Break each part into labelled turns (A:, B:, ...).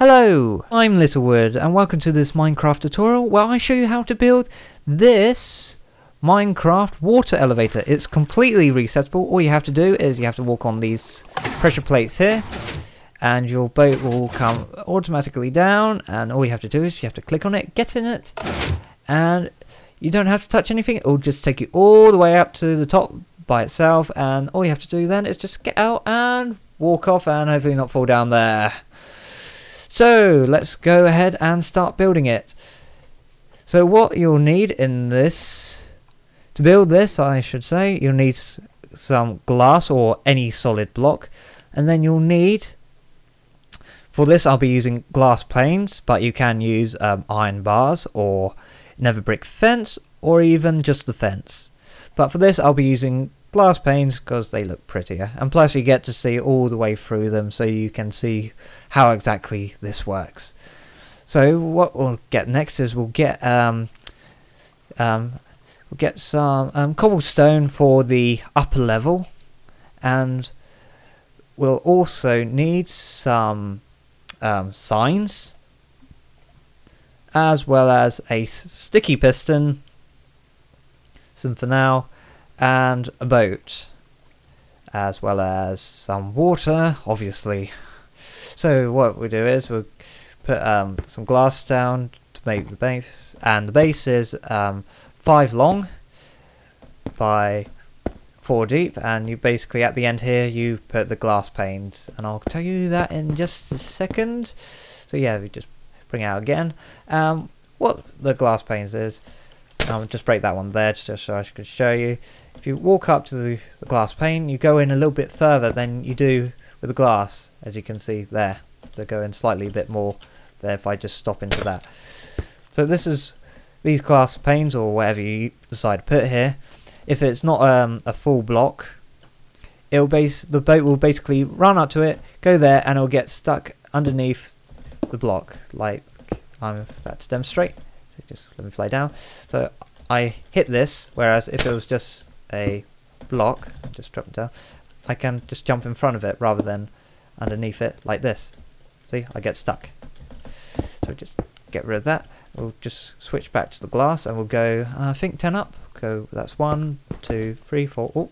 A: Hello, I'm Littlewood and welcome to this Minecraft tutorial where I show you how to build this Minecraft water elevator. It's completely resettable. All you have to do is you have to walk on these pressure plates here and your boat will come automatically down, and all you have to do is you have to click on it, get in it, and you don't have to touch anything. It will just take you all the way up to the top by itself, and all you have to do then is just get out and walk off and hopefully not fall down there. So let's go ahead and start building it. So what you'll need in this, to build this I should say, you'll need some glass or any solid block, and then you'll need, for this I'll be using glass planes, but you can use iron bars or nether brick fence or even just the fence. But for this I'll be using glass panes because they look prettier, and plus you get to see all the way through them so you can see how exactly this works. So what we'll get next is we'll get some cobblestone for the upper level, and we'll also need some signs, as well as a sticky piston, some for now, and a boat, as well as some water, obviously. So what we do is we'll put some glass down to make the base, and the base is 5 long by 4 deep, and you basically at the end here you put the glass panes, and I'll tell you that in just a second. So yeah, we just bring it out again. What the glass panes is, I'll just break that one there just so I can show you. If you walk up to the glass pane, you go in a little bit further than you do with the glass, as you can see there. So go in slightly a bit more there if I just stop into that. So this is these glass panes, or whatever you decide to put here. If it's not a full block, the boat will basically run up to it, go there, and it'll get stuck underneath the block, like I'm about to demonstrate. So just let me fly down. So I hit this, whereas if it was just a block, just drop it down, I can just jump in front of it rather than underneath it like this. See, I get stuck. So just get rid of that. We'll just switch back to the glass and we'll go, I think 10 up. Go, that's 1, 2, 3, 4. Oh,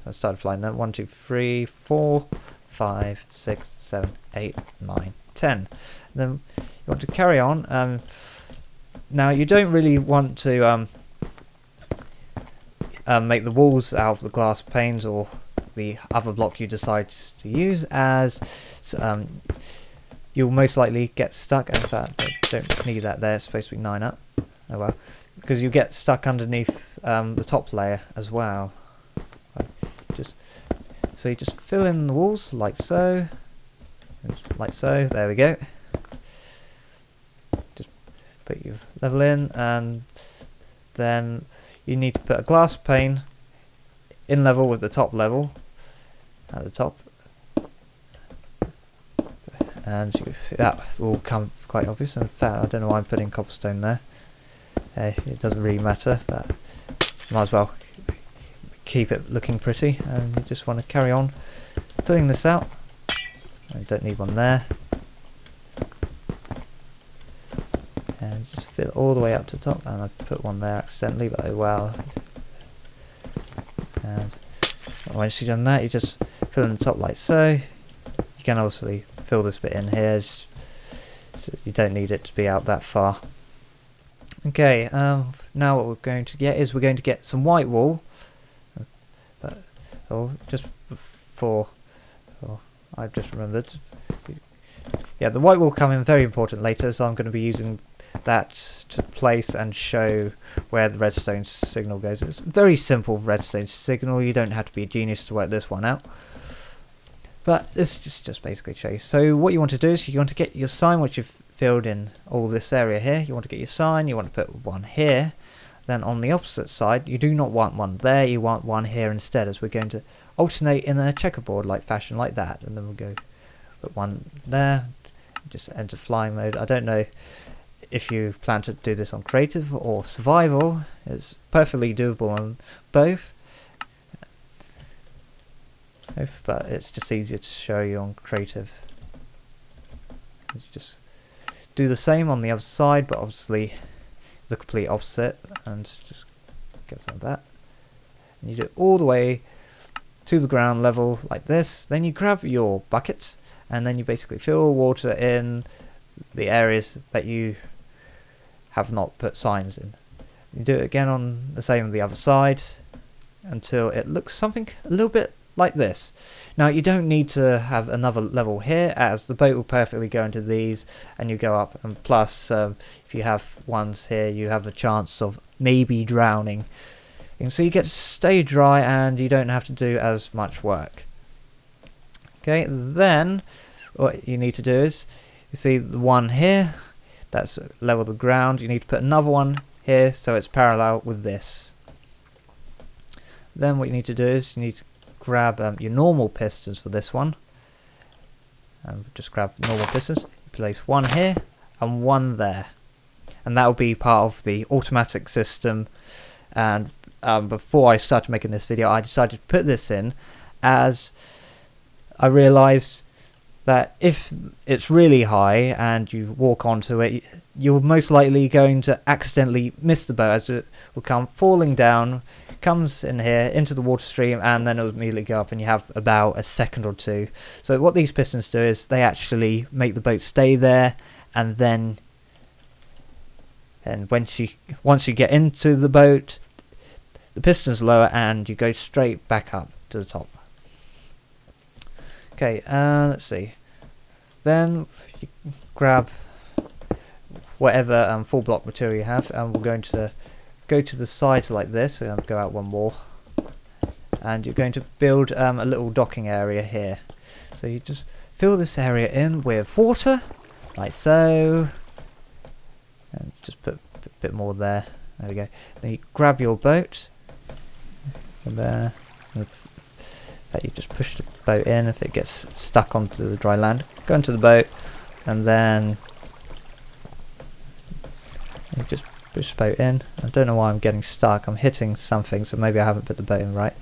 A: I started flying there. 1, 2, 3, 4, 5, 6, 7, 8, 9, 10. And then you want to carry on. Now you don't really want to make the walls out of the glass panes or the other block you decide to use, as you'll most likely get stuck. In fact, I don't need that there, it's supposed to be 9 up. Oh well, because you get stuck underneath the top layer as well. So you just fill in the walls like so, there we go. Just put your level in, and then you need to put a glass pane in level with the top level at the top, and you see that will come quite obvious. In fact, I don't know why I'm putting cobblestone there. It doesn't really matter, but might as well keep it looking pretty. And you just want to carry on filling this out. I don't need one there, and just fill it all the way up to the top. And I put one there accidentally, but oh well. And once you've done that, you just fill in the top like so. You can also fill this bit in here, so you don't need it to be out that far. Okay, now what we're going to get is we're going to get some white wool. Just before, I've just remembered. Yeah, the white wool will come in very important later, so I'm going to be using that to place and show where the redstone signal goes. It's a very simple redstone signal. You don't have to be a genius to work this one out. But this just basically shows you. So what you want to do is you want to get your sign, which you've filled in all this area here. You want to get your sign, you want to put one here. Then on the opposite side, you do not want one there, you want one here instead, as we're going to alternate in a checkerboard like fashion like that. And then we'll go put one there, just enter flying mode. I don't know if you plan to do this on creative or survival. It's perfectly doable on both. But it's just easier to show you on creative. You just do the same on the other side, but obviously the complete opposite, and just get some of that. And you do it all the way to the ground level like this. Then you grab your bucket and then you basically fill water in the areas that you have not put signs in. You do it again on the same on the other side until it looks something a little bit like this. Now you don't need to have another level here, as the boat will perfectly go into these and you go up, and plus if you have ones here you have a chance of maybe drowning, and so you get to stay dry and you don't have to do as much work. Okay, then what you need to do is, you see the one here that's level the ground, you need to put another one here so it's parallel with this. Then what you need to do is you need to grab your normal pistons for this one, and just grab normal pistons, place one here and one there, and that will be part of the automatic system. And before I started making this video, I decided to put this in as I realized that if it's really high and you walk onto it, you're most likely going to accidentally miss the boat, as it will come falling down, comes in here into the water stream, and then it'll immediately go up and you have about a second or two. So what these pistons do is they actually make the boat stay there, and then once you get into the boat, the pistons lower and you go straight back up to the top. Okay, let's see. Then you grab whatever full block material you have, and we're going to go to the sides like this. We're going to go out one more, and you're going to build a little docking area here. So you just fill this area in with water, like so, and just put a bit more there. There we go. Then you grab your boat, and there. You just push the boat in. If it gets stuck onto the dry land, go into the boat, and then you just push the boat in. I don't know why I'm getting stuck. I'm hitting something, so maybe I haven't put the boat in right.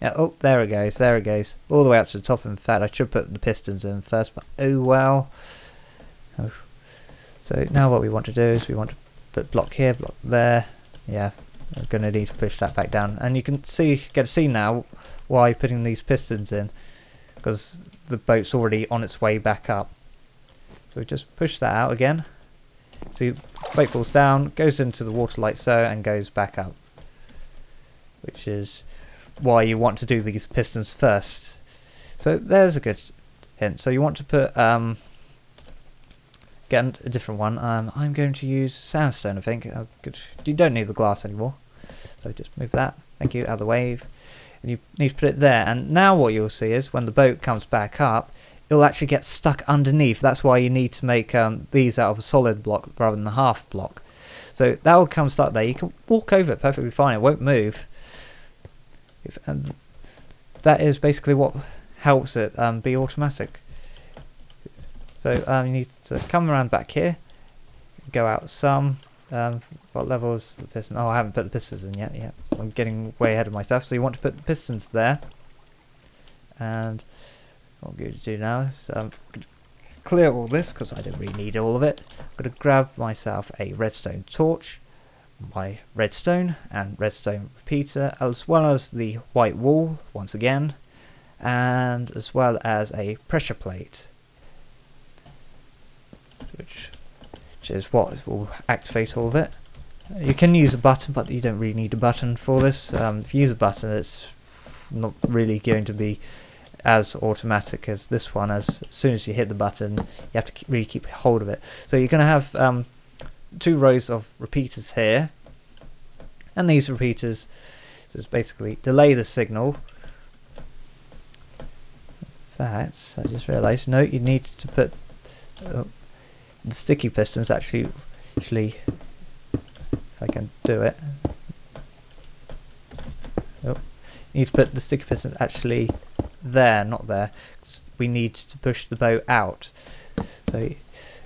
A: Yeah, oh, there it goes, there it goes. All the way up to the top. In fact, I should put the pistons in first, but oh well. Oh. So now what we want to do is we want to put block here, block there. Yeah, we're going to need to push that back down. And you can get to see now why putting these pistons in, because the boat's already on its way back up. So we just push that out again. So the boat falls down, goes into the water like so, and goes back up. Which is why you want to do these pistons first. So there's a good hint. So you want to put get a different one. I'm going to use sandstone, I think. You don't need the glass anymore. So just move that. Thank you, out of the way. And you need to put it there. And now what you'll see is when the boat comes back up, it'll actually get stuck underneath. That's why you need to make these out of a solid block rather than a half block. So that will come stuck there. You can walk over it perfectly fine. It won't move. And that is basically what helps it be automatic. So you need to come around back here, go out some. What level is the piston? Oh, I haven't put the pistons in yet. Yeah, I'm getting way ahead of myself. So you want to put the pistons there, and what I'm going to do now is clear all this because I don't really need all of it. I'm going to grab myself a redstone torch, my redstone and redstone repeater, as well as the white wool once again, and as well as a pressure plate, which is what will activate all of it. You can use a button, but you don't really need a button for this. If you use a button, it's not really going to be as automatic as this one. As soon as you hit the button, you have to really keep hold of it. So you're going to have 2 rows of repeaters here, and these repeaters just basically delay the signal. In fact, I just realised, no, you need to put the sticky pistons actually, if I can do it. Oh, you need to put the sticky pistons actually there, not there. We need to push the boat out. So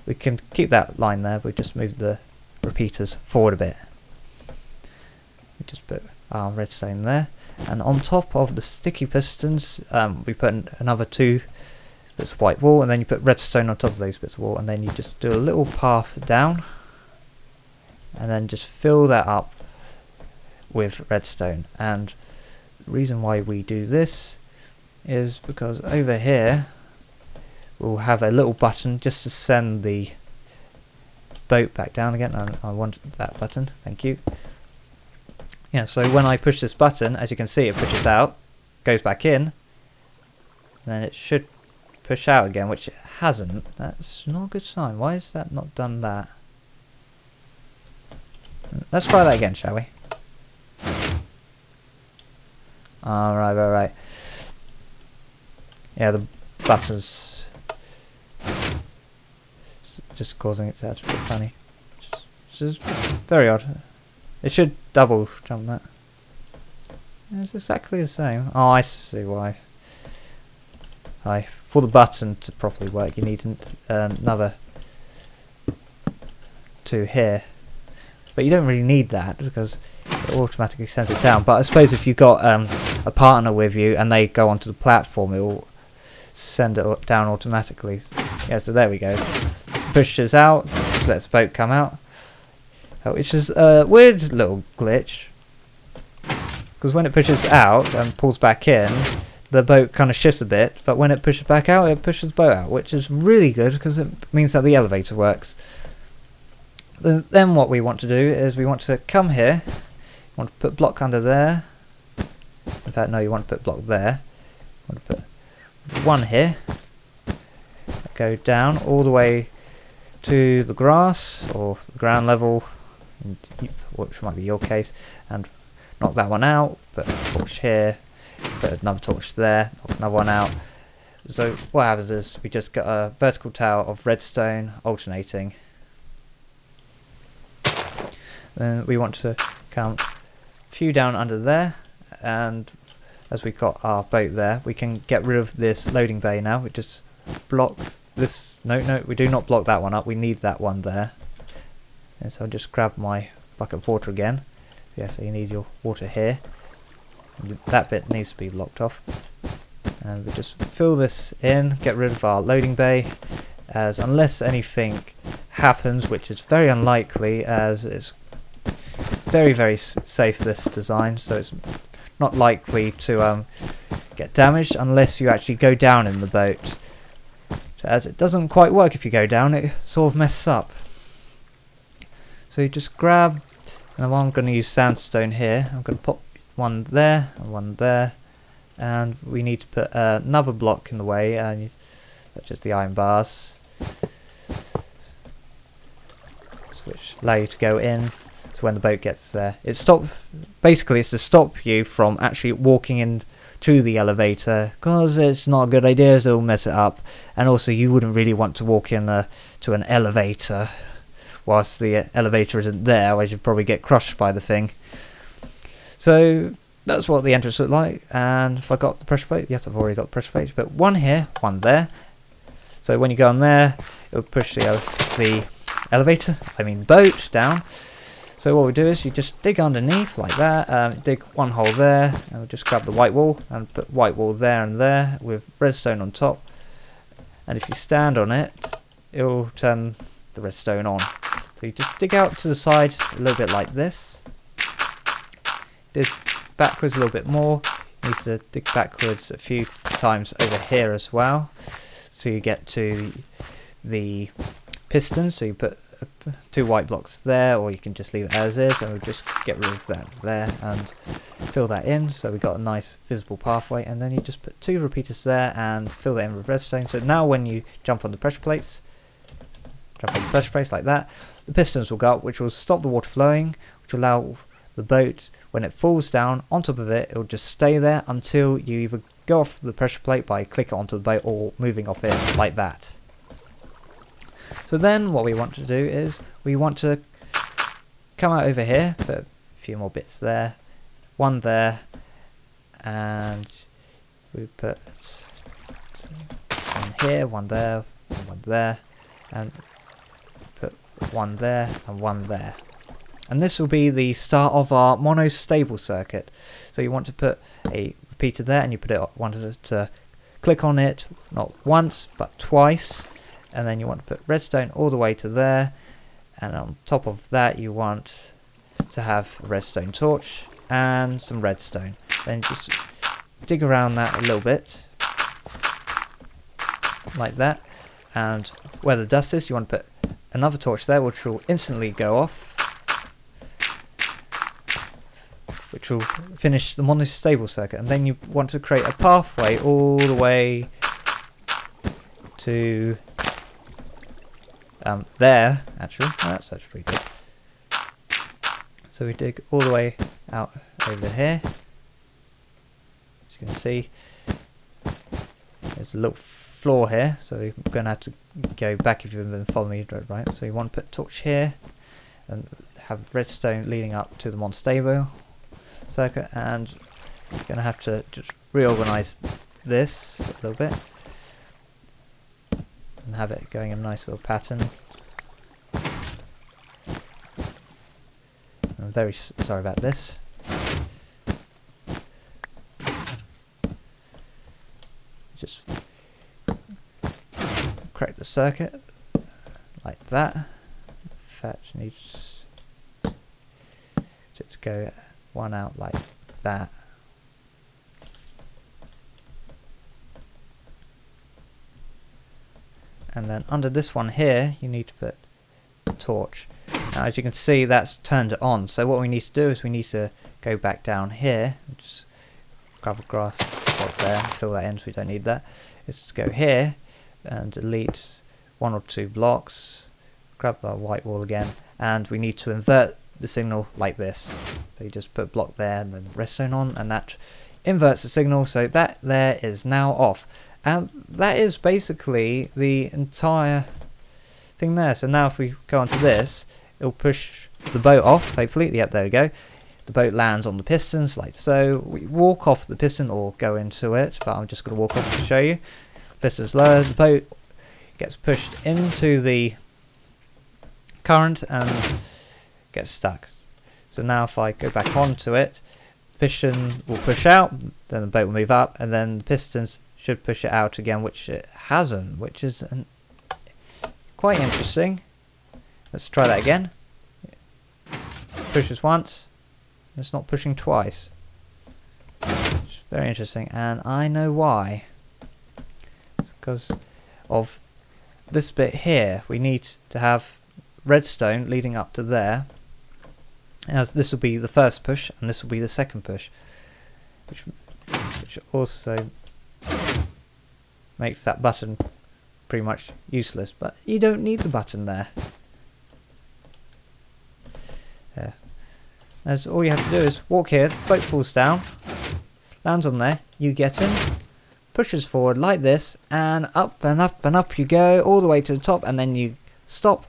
A: we can keep that line there, but we just move the repeaters forward a bit. We just put our redstone there, and on top of the sticky pistons, we put another 2 bits of white wall, and then you put redstone on top of those bits of wall, and then you just do a little path down, and then just fill that up with redstone. And the reason why we do this is because over here we'll have a little button just to send the boat back down again. I want that button, thank you. Yeah, so when I push this button, as you can see, it pushes out, goes back in, then it should push out again, which it hasn't. That's not a good sign. Why has that not done that? Let's try that again, shall we? Alright. Yeah, the button's just causing it to act a bit funny. Which is very odd. It should double jump that. It's exactly the same. Oh, I see why. For the button to properly work, you need another 2 here. But you don't really need that because it automatically sends it down. But I suppose if you've got a partner with you and they go onto the platform, it will send it down automatically. Yeah, so there we go. Pushes out, just lets the boat come out. Which is a weird little glitch. Because when it pushes out and pulls back in, the boat kind of shifts a bit, but when it pushes back out, it pushes the boat out, which is really good because it means that the elevator works. Then what we want to do is we want to come here, you want to put block under there. In fact, no, you want to put block there. You want to put 1 here. Go down all the way to the grass or the ground level, which might be your case, and knock that one out. Put a torch here. Put another torch there, knock another one out. So what happens is we just got a vertical tower of redstone alternating. Then we want to come a few down under there, and as we got our boat there, we can get rid of this loading bay now. We just block this. No, we do not block that one up. We need that one there. And so I'll just grab my bucket of water again. So yeah, so you need your water here. That bit needs to be blocked off, and we just fill this in, get rid of our loading bay, as unless anything happens, which is very unlikely, as it's very safe, this design, so it's not likely to get damaged unless you actually go down in the boat. So as it doesn't quite work if you go down, it sort of messes up. So you just grab, and I'm going to use sandstone here. I'm going to pop 1 there and 1 there, and we need to put another block in the way, such as the iron bars, which allow you to go in. So when the boat gets there, basically it's to stop you from actually walking in to the elevator, because it's not a good idea, as it'll mess it up, and also you wouldn't really want to walk in to an elevator whilst the elevator isn't there, where you'd probably get crushed by the thing. So that's what the entrance looked like. And if I got the pressure plate, yes, I've already got the pressure plate, but 1 here, 1 there. So when you go on there, it'll push the elevator, boat down. So what we do is you just dig underneath like that, dig 1 hole there, and we'll just grab the white wall and put white wall there and there with redstone on top. And if you stand on it, it will turn the redstone on. So you just dig out to the side a little bit like this. Dig backwards a little bit more. You need to dig backwards a few times over here as well, so you get to the piston. So you put 2 white blocks there, or you can just leave it as is, and we'll just get rid of that there and fill that in, so we've got a nice visible pathway. And then you just put 2 repeaters there and fill that in with redstone. So now when you jump on the pressure plates, like that, the pistons will go up, which will stop the water flowing, which will allow the boat, when it falls down on top of it, it will just stay there until you either go off the pressure plate by clicking onto the boat or moving off it like that. So then what we want to do is we want to come out over here, put a few more bits there, 1 there, and we put 1 here, 1 there, 1 there, and put 1 there and 1 there. And this will be the start of our monostable circuit. So you want to put a repeater there, and you put it wanted to click on it not once but twice, and then you want to put redstone all the way to there, and on top of that you want to have a redstone torch and some redstone. Then just dig around that a little bit like that, and where the dust is you want to put another torch there, which will instantly go off, which will finish the monostable circuit. And then you want to create a pathway all the way to there, actually. That's actually pretty good. So we dig all the way out over here. As you can see, there's a little floor here, so we're going to have to go back if you've been following me, right? So you want to put a torch here and have redstone leading up to the monostable circuit, and you're going to have to just reorganize this a little bit and have it going in a nice little pattern. I'm very sorry about this. Just correct the circuit like that. In fact, needs to go one out like that. And then under this one here you need to put a torch. Now as you can see, that's turned it on, so what we need to do is we need to go back down here and just grab a grass block there and fill that in, so we don't need that. Let's just go here and delete one or two blocks, grab the white wall again, and we need to invert the signal like this. So you just put a block there and then redstone on, and that inverts the signal, so that there is now off. And that is basically the entire thing there. So now if we go onto this, it'll push the boat off, hopefully. Yep, there we go. The boat lands on the pistons like so. We walk off the piston or go into it, but I'm just going to walk off to show you. Pistons lower, the boat gets pushed into the current and gets stuck. So now if I go back onto it, the piston will push out, then the boat will move up, and then the pistons should push it out again, which it hasn't, which is quite interesting. Let's try that again. Pushes once, it's not pushing twice. It's very interesting, and I know why. It's because of this bit here. We need to have redstone leading up to there, as this will be the first push and this will be the second push, which also makes that button pretty much useless, but you don't need the button there. There. As all you have to do is walk here, boat falls down, lands on there, you get in, pushes forward like this, and up and up and up you go, all the way to the top, and then you stop,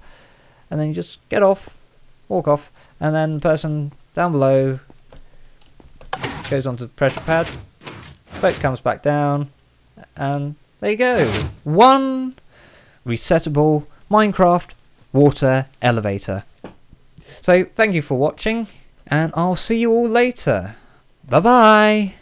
A: and then you just get off, walk off, and then the person down below goes onto the pressure pad, boat comes back down, and there you go. One resettable Minecraft water elevator. So thank you for watching, and I'll see you all later. Bye bye.